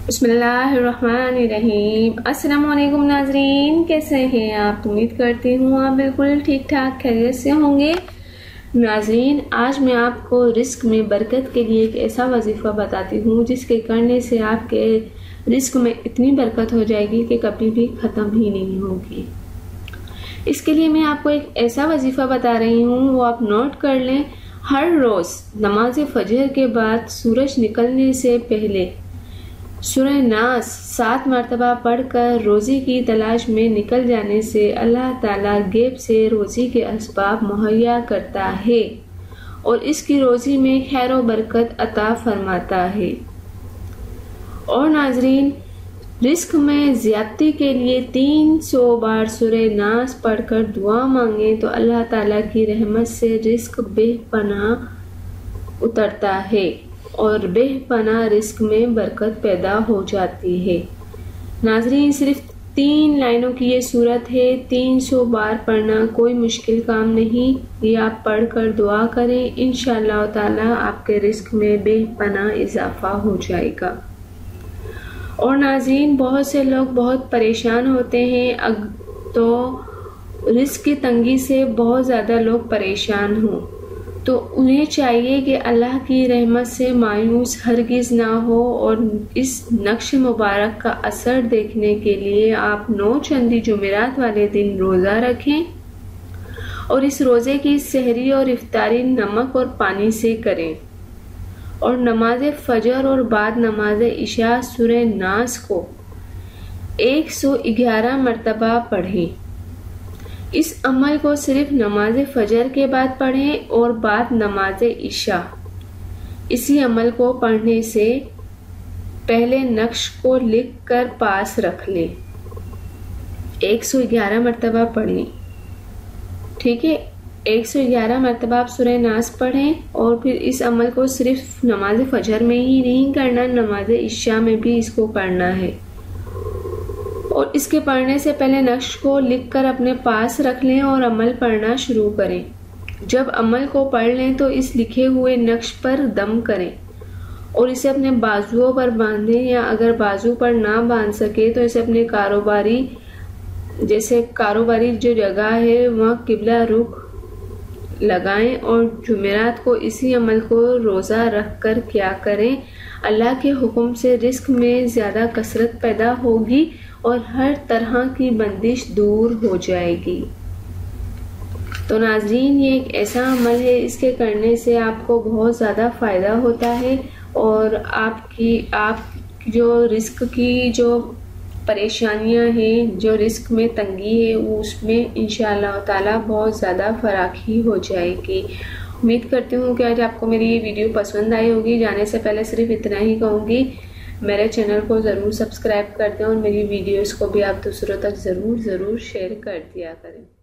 बिस्मिल्लाहिर्रहमानिर्रहीम। अस्सलामुअलैकुम नाजरीन, कैसे हैं आप? उम्मीद करती हूँ आप बिल्कुल ठीक ठाक खैरियत से होंगे। नाजरीन, आज मैं आपको रिस्क में बरकत के लिए एक ऐसा वजीफ़ा बताती हूँ जिसके करने से आपके रिस्क में इतनी बरकत हो जाएगी कि कभी भी ख़त्म ही नहीं होगी। इसके लिए मैं आपको एक ऐसा वजीफ़ा बता रही हूँ, वो आप नोट कर लें। हर रोज़ नमाज फजर के बाद सूरज निकलने से पहले सूरह नास 7 मरतबा पढ़कर रोज़ी की तलाश में निकल जाने से अल्लाह ताला गैब से रोज़ी के असबाब मुहैया करता है और इसकी रोज़ी में खैर व बरकत अता फरमाता है। और नाजरीन, रिस्क में ज़्यादती के लिए 300 बार सूरह नास पढ़कर दुआ मांगे तो अल्लाह ताला की रहमत से रिस्क बेपनाह उतरता है और बेपनाह रिस्क में बरकत पैदा हो जाती है। नाजरीन, सिर्फ 3 लाइनों की ये सूरत है। 300 बार पढ़ना कोई मुश्किल काम नहीं। ये आप पढ़कर दुआ करें, इंशाअल्लाह ताला आपके रिस्क में बेपनाह इजाफा हो जाएगा। और नाज़रीन, बहुत से लोग बहुत परेशान होते हैं, तो रिस्क की तंगी से बहुत ज़्यादा लोग परेशान हों, तो उन्हें चाहिए कि अल्लाह की रहमत से मायूस हरगिज़ ना हो और इस नक्श मुबारक का असर देखने के लिए आप 9 चंदी जुमेरात वाले दिन रोज़ा रखें और इस रोज़े की सहरी और इफ्तारी नमक और पानी से करें और नमाज फजर और बाद नमाज इशा सूरह नास को 111 मरतबा पढ़ें। इस अमल को सिर्फ नमाज फजर के बाद पढ़ें और बाद नमाज इशा। इसी अमल को पढ़ने से पहले नक्श को लिख कर पास रख लें। 111 मरतबा पढ़ें, ठीक है। 111 मरतबा आप सूरह नास पढ़ें और फिर इस अमल को सिर्फ नमाज फजर में ही नहीं करना, नमाज इशा में भी इसको करना है। और इसके पढ़ने से पहले नक्श को लिखकर अपने पास रख लें और अमल पढ़ना शुरू करें। जब अमल को पढ़ लें तो इस लिखे हुए नक्श पर दम करें और इसे अपने बाजुओं पर बांधें, या अगर बाजू पर ना बांध सके तो इसे अपने कारोबारी जो जगह है वहाँ किबला रुख लगाएं और जुमेरात को इसी अमल को रोज़ा रख कर क्या करें। अल्लाह के हुक्म से रिस्क में ज़्यादा कसरत पैदा होगी और हर तरह की बंदिश दूर हो जाएगी। तो नाजरीन, ये एक ऐसा अमल है, इसके करने से आपको बहुत ज़्यादा फ़ायदा होता है और आप जो रिस्क की जो परेशानियां हैं, जो रिस्क में तंगी है, वो उसमें इंशाअल्लाह ताला बहुत ज़्यादा फराखी हो जाएगी। उम्मीद करती हूँ कि आज आपको मेरी ये वीडियो पसंद आई होगी। जाने से पहले सिर्फ इतना ही कहूँगी, मेरे चैनल को ज़रूर सब्सक्राइब कर दें और मेरी वीडियोस को भी आप दूसरों तक ज़रूर शेयर कर दिया करें।